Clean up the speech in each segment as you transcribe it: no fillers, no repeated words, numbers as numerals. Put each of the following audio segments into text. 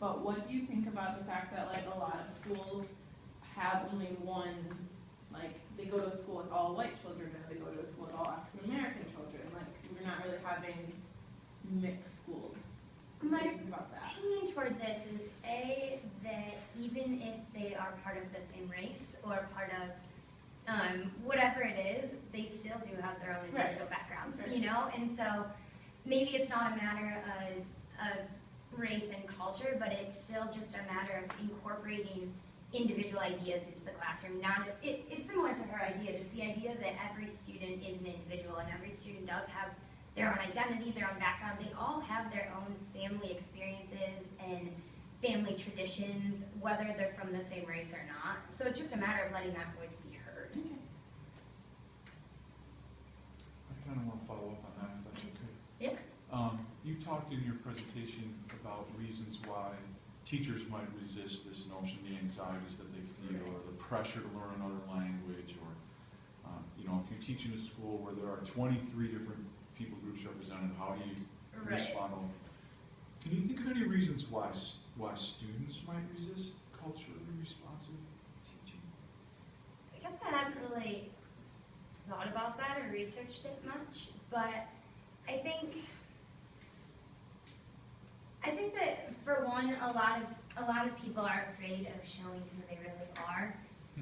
but what do you think about the fact that like a lot of schools have only one, like they go to a school with all white children or they go to a school with all African American children, like we're not really having mixed schools. My What do you think about that? opinion toward this is that even if they are part of the same race or part of whatever it is, they still do have their own individual backgrounds, you know? And so maybe it's not a matter of race and culture, but it's still just a matter of incorporating individual ideas into the classroom. It's similar to her idea, just the idea that every student is an individual and every student does have their own identity, their own background. They all have their own family experiences and family traditions, whether they're from the same race or not. So it's just a matter of letting that voice be heard. Okay. I kind of want to follow up on that, if that's okay. Yeah. You talked in your presentation about reasons why teachers might resist this notion, the anxieties that they feel, or the pressure to learn another language, or you know, if you teach in a school where there are 23 different people groups represented, how do you respond? Can you think of any reasons why students might resist culturally responsive teaching? I guess I hadn't really thought about that or researched it much, but I think that for one, a lot of people are afraid of showing who they really are.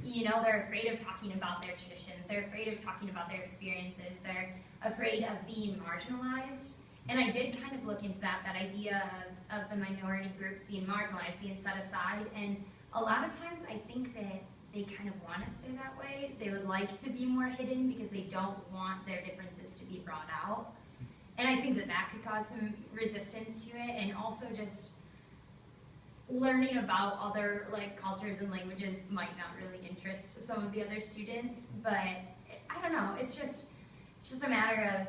You know, they're afraid of talking about their traditions. They're afraid of talking about their experiences. They're afraid of being marginalized. And I did kind of look into that idea of the minority groups being marginalized, being set aside. And a lot of times I think that they kind of want to stay that way. They would like to be more hidden because they don't want their differences to be brought out. And I think that that could cause some resistance to it, and also just learning about other like cultures and languages might not really interest some of the other students. But I don't know, it's just a matter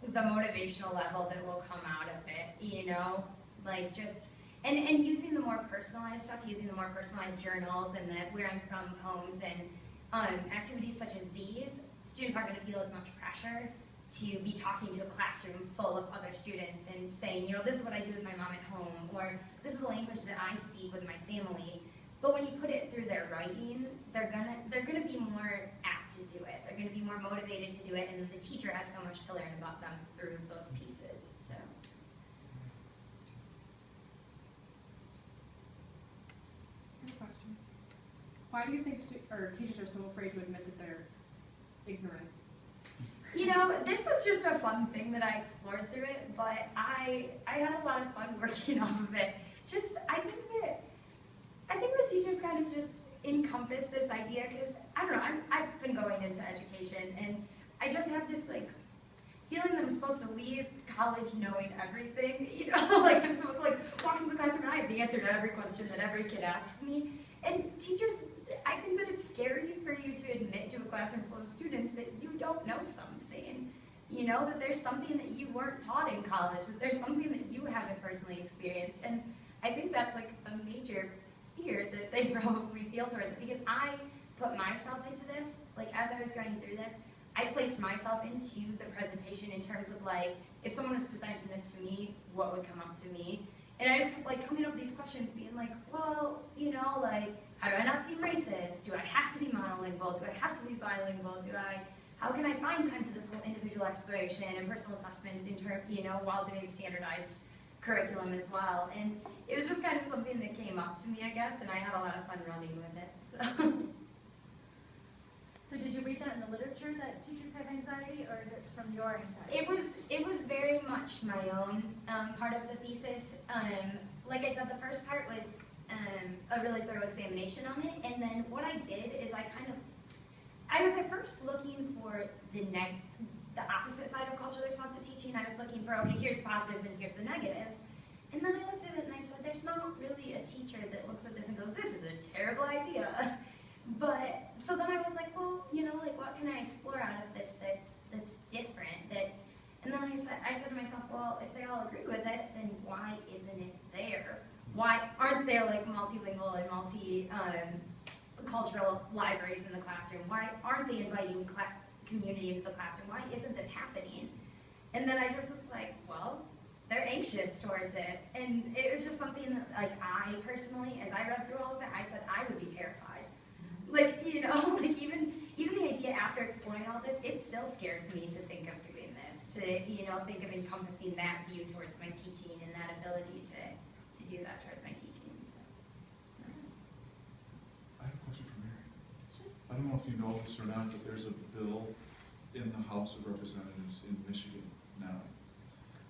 of the motivational level that will come out of it, you know, like just and using the more personalized stuff, using the more personalized journals and the where I'm from poems and activities such as these. Students aren't going to feel as much pressure to be talking to a classroom full of other students and saying, you know, this is what I do with my mom at home, or this is the language that I speak with my family. But when you put it through their writing, they're gonna be more apt to do it. They're gonna be more motivated to do it, and the teacher has so much to learn about them through those pieces. So. Good question. Why do you think teachers are so afraid to admit that they're ignorant? You know, this was just a fun thing that I explored through it, but I had a lot of fun working off of it. I think the teachers kind of just encompass this idea because, I don't know, I've been going into education and I just have this like feeling that I'm supposed to leave college knowing everything, you know, like I'm supposed to like walk into the classroom and I have the answer to every question that every kid asks me. And teachers, I think that it's scary for you to admit to a classroom full of students that you don't know something. You know, that there's something that you weren't taught in college, that there's something that you haven't personally experienced. And I think that's like a major fear that they probably feel towards it, because I put myself into this, like as I was going through this, I placed myself into the presentation in terms of like, if someone was presenting this to me, what would come up to me? And I just kept like coming up with these questions being like, well, you know, like, how do I not seem racist? Do I have to be monolingual? Do I have to be bilingual? How can I find time for this whole individual exploration and personal assessments in terms, you know, while doing standardized curriculum as well? And it was just kind of something that came up to me, I guess, and I had a lot of fun running with it, so. So did you read that in the literature that teachers have anxiety, or is it from your anxiety? It was very much my own part of the thesis. Like I said, the first part was a really thorough examination on it, and then what I did is I was at first looking for the opposite side of culturally responsive teaching. I was looking for, okay, here's the positives and here's the negatives. And then I looked at it and I said, there's not really a teacher that looks at this and goes, this is a terrible idea. But, so then I was like, well, you know, like what can I explore out of this that's different, and then I said to myself, well, if they all agree with it, then why isn't it there? Why aren't there like multilingual and cultural libraries in the classroom? Why aren't they inviting community into the classroom? Why isn't this happening? And then I just was like, well, there anxious towards it. And it was just something that, like, I personally, as I read through all of it, I said I would be terrified. Like, you know, like even the idea after exploring all this, it still scares me to think of doing this, to, you know, think of encompassing that view towards my teaching and that ability to do that towards my teaching. So, I have a question for Mary. I don't know if you know this or not, but there's a bill in the House of Representatives in Michigan now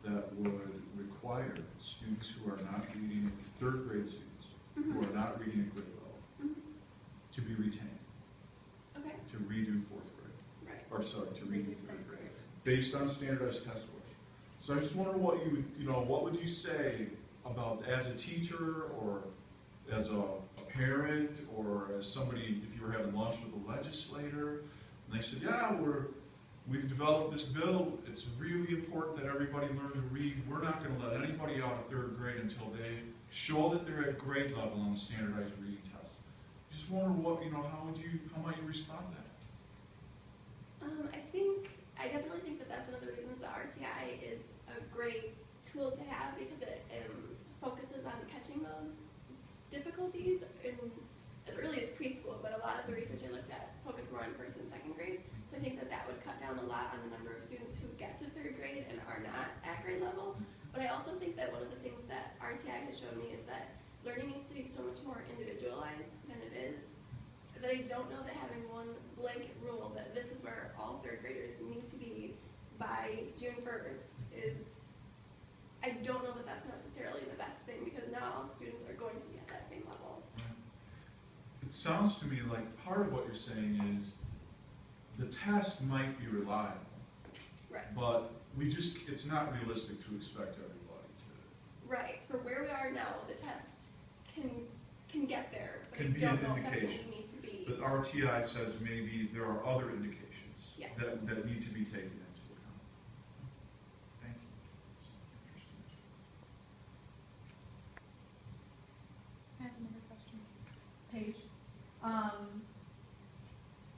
that would require students who are not reading, third grade students, who are not reading at grade level, to be retained, Okay, to redo fourth grade, right. or sorry, to redo third grade, based on standardized test scores. So I just wonder what you would, you know, what would you say about, as a teacher, or as a parent, or as somebody, if you were having lunch with a legislator, and they said, yeah, we've developed this bill, it's really important that everybody learn to read, we're not gonna let anybody out of third grade until they show that they're at grade level on the standardized reading test. Just wonder what, you know, how might you respond to that? I definitely think that that's one of the reasons that RTI is a great tool to have, because it focuses on catching those difficulties in as early as preschool, but a lot of the research I looked at focused more on first and second grade. So I think that would cut down a lot on the number of students who get to third grade and are not at grade level. But I also think that one of the things that RTI has shown me is that learning needs to be so much more individualized than it is. That I don't know that having one blanket rule that this is where all third graders need to be by June 1st is, I don't know that that's necessarily the best thing, because not all students are going to be at that same level. It sounds to me like part of what you're saying is the test might be reliable, Right. but it's not realistic to expect everybody to. Right. For where we are now, the test can get there, but Can I be don't an know if that's what indication. we need to be. But RTI says maybe there are other indications Yeah. that need to be taken into account. Thank you. Interesting. I have another question. Paige,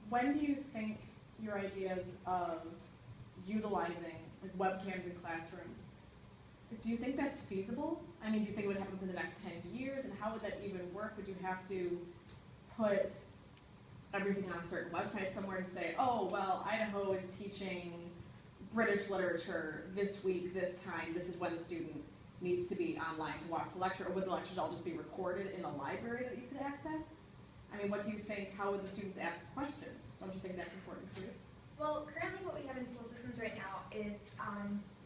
when do you think your ideas of utilizing like webcams in classrooms, do you think that's feasible? I mean, do you think it would happen within the next 10 years, and how would that even work? Would you have to put everything on a certain website somewhere to say, oh, well, Idaho is teaching British literature this week, this time, this is when the student needs to be online to watch the lecture, or would the lectures all just be recorded in the library that you could access? I mean, what do you think, how would the students ask questions? Don't you think that's important too? Well, currently what we have in school systems right now is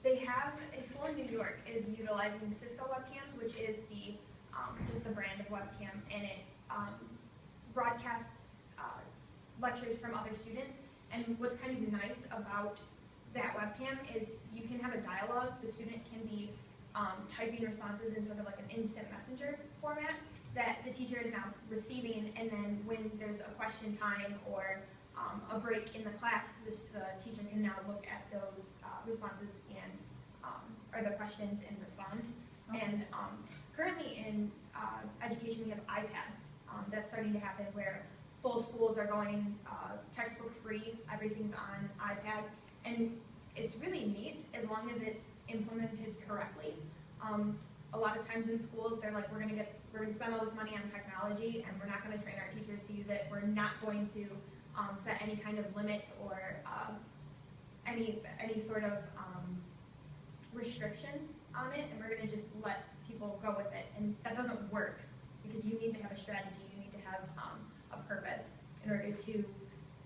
they have, a school in New York is utilizing Cisco webcams, which is the just the brand of webcam, and it broadcasts lectures from other students. And what's kind of nice about that webcam is you can have a dialogue. The student can be typing responses in sort of like an instant messenger format that the teacher is now receiving, and then when there's a question time or a break in the class, the teacher can now look at those responses and or the questions and respond. Okay. And currently in education we have iPads. That's starting to happen where full schools are going textbook free, everything's on iPads, and it's really neat as long as it's implemented correctly. A lot of times in schools they're like, we're going to spend all this money on technology and we're not going to train our teachers to use it. We're not going to set any kind of limits or any sort of restrictions on it, and we're going to just let people go with it. And that doesn't work, because you need to have a strategy, you need to have a purpose in order to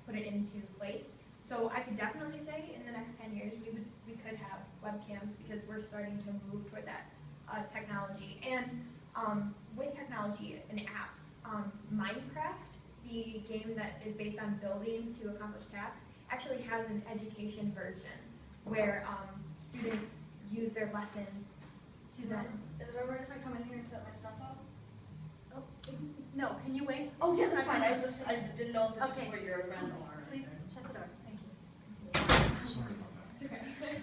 put it into place. So I could definitely say in the next 10 years we could have webcams, because we're starting to move toward that technology. And with technology and apps, Minecraft, the game that is based on building to accomplish tasks, actually has an education version where students use their lessons to then. Is it alright if I come in here and set my stuff up? Oh, no, can you wait? Oh, yeah, that's fine. I just didn't know if this Okay. is for your event or. Please shut the door, thank you. Sorry about that. It's okay.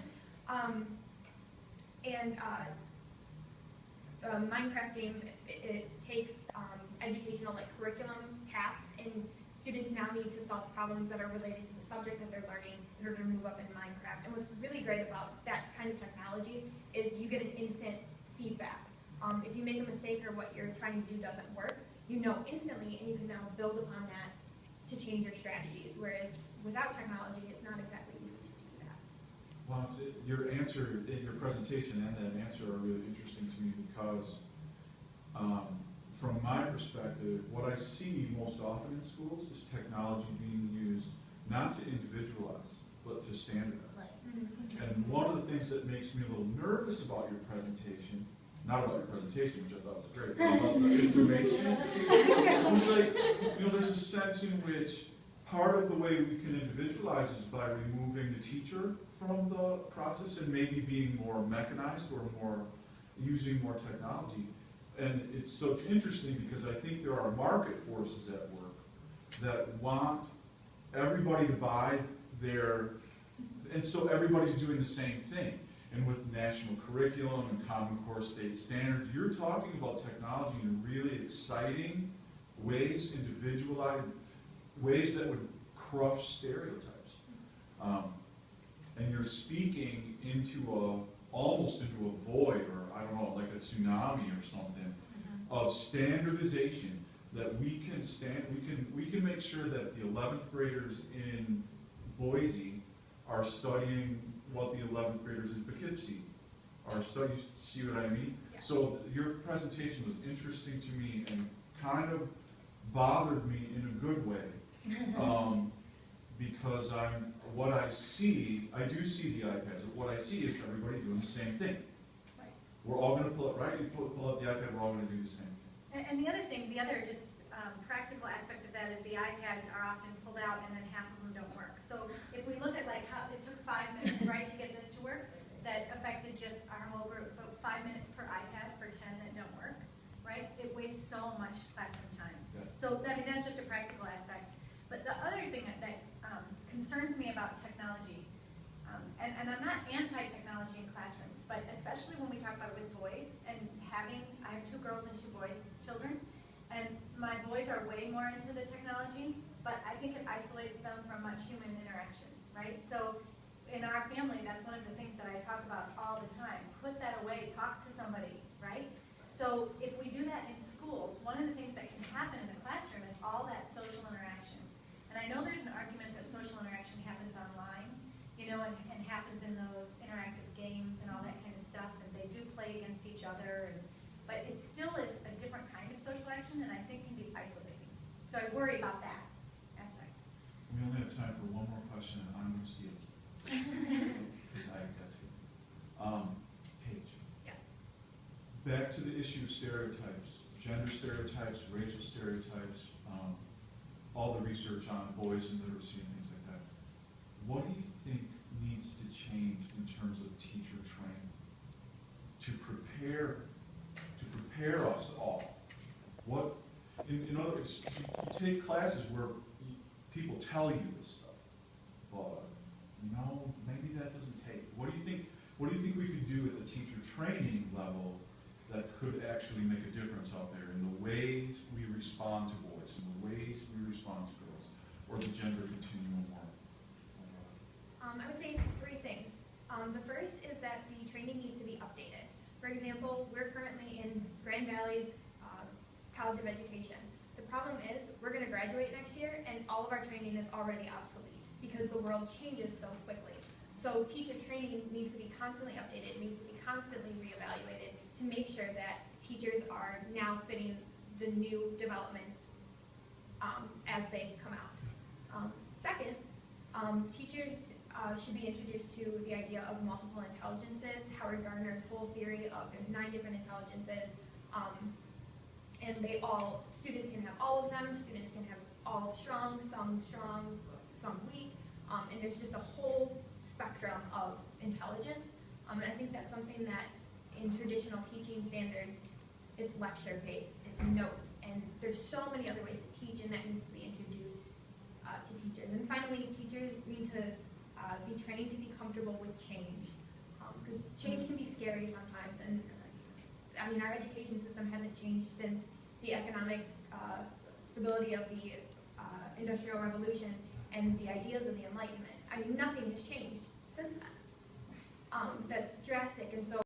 Minecraft game, it takes educational curriculum tasks, and students now need to solve problems that are related to the subject that they're learning order to move up in Minecraft. And what's really great about that kind of technology is you get an instant feedback. If you make a mistake or what you're trying to do doesn't work, you know instantly, and you can now build upon that to change your strategies. Whereas without technology, it's not exactly easy to do that. Well, your answer, your presentation and that answer are really interesting to me because from my perspective, what I see most often in schools is technology being used not to individualize, but to standardize. And one of the things that makes me a little nervous about your presentation, not about your presentation, which I thought was great, but about the information, I was like, there's a sense in which part of the way we can individualize is by removing the teacher from the process and maybe being more mechanized or more using more technology. And it's interesting because I think there are market forces at work that want everybody to buy their, and so everybody's doing the same thing. And with national curriculum and Common Core state standards, you're talking about technology in really exciting ways, individualized ways that would crush stereotypes. And you're speaking into almost into a void, or I don't know, like a tsunami or something, of standardization that we can make sure that the 11th graders in Boise are studying what the 11th graders in Poughkeepsie are studying. See what I mean? Yeah. So your presentation was interesting to me and kind of bothered me in a good way. Because what I see, I do see the iPads, but what I see is everybody doing the same thing. Right. We're all going to pull it, right? You pull up the iPad, we're all going to do the same thing. And the other thing, the other just practical aspect of that is the iPads are often pulled out and then half of them don't work. So if we look at like how it took 5 minutes, right, to get this to work, that affected just our whole group, but 5 minutes per iPad for 10 that don't work, right? It wastes so much classroom time. Yeah. So, I mean, that's just a practical aspect. But the other thing that concerns me about technology, and I'm not anti-technology in classrooms, but especially when we talk about it with boys, and I have 2 girls and 2 boys, children, and my boys are way more into the technology, but I think it isolates them from much human interaction, right? So in our family, that's one of the things that I talk about all the time. Put that away, talk to somebody, right? So if we do that in schools, one of the things that can happen in the classroom is all that social interaction. And I know there's an argument that social interaction happens online, and happens in those interactive games and all that kind of stuff, and they do play against each other, but it still is a different kind of social action, and I think can be isolating. So I worry about that aspect. We only have time for one more question, and I'm going to steal it. Because I got to. Paige. Yes. Back to the issue of stereotypes, gender stereotypes, racial stereotypes, all the research on boys and literacy and things like that. What do you think needs to change in terms of teacher training to prepare us all? What, in other words, you take classes where people tell you this stuff, but no, maybe that doesn't take. What do you think we could do at the teacher training level that could actually make a difference out there in the ways we respond to boys, in the ways we respond to girls, or the gender continuum? I would say 3 things. The first is that the training needs to be updated. For example, we're currently in Grand Valley's College of Education. The problem is we're going to graduate next year and all of our training is already obsolete because the world changes so quickly. So teacher training needs to be constantly updated, needs to be constantly reevaluated to make sure that teachers are now fitting the new developments as they come out. Second, teachers should be introduced to the idea of multiple intelligences. Howard Gardner's whole theory of there's 9 different intelligences, and students can have all of them. Students can have all strong, some weak, and there's just a whole spectrum of intelligence. And I think that's something that in traditional teaching standards, it's lecture-based, it's notes, and there's so many other ways to teach, and that needs to be introduced to teachers. And finally, teachers need to be trained to be comfortable with change, because change can be scary sometimes. And I mean, our education system hasn't changed since the economic stability of the Industrial Revolution and the ideas of the Enlightenment. I I mean, nothing has changed since then. That's drastic, and so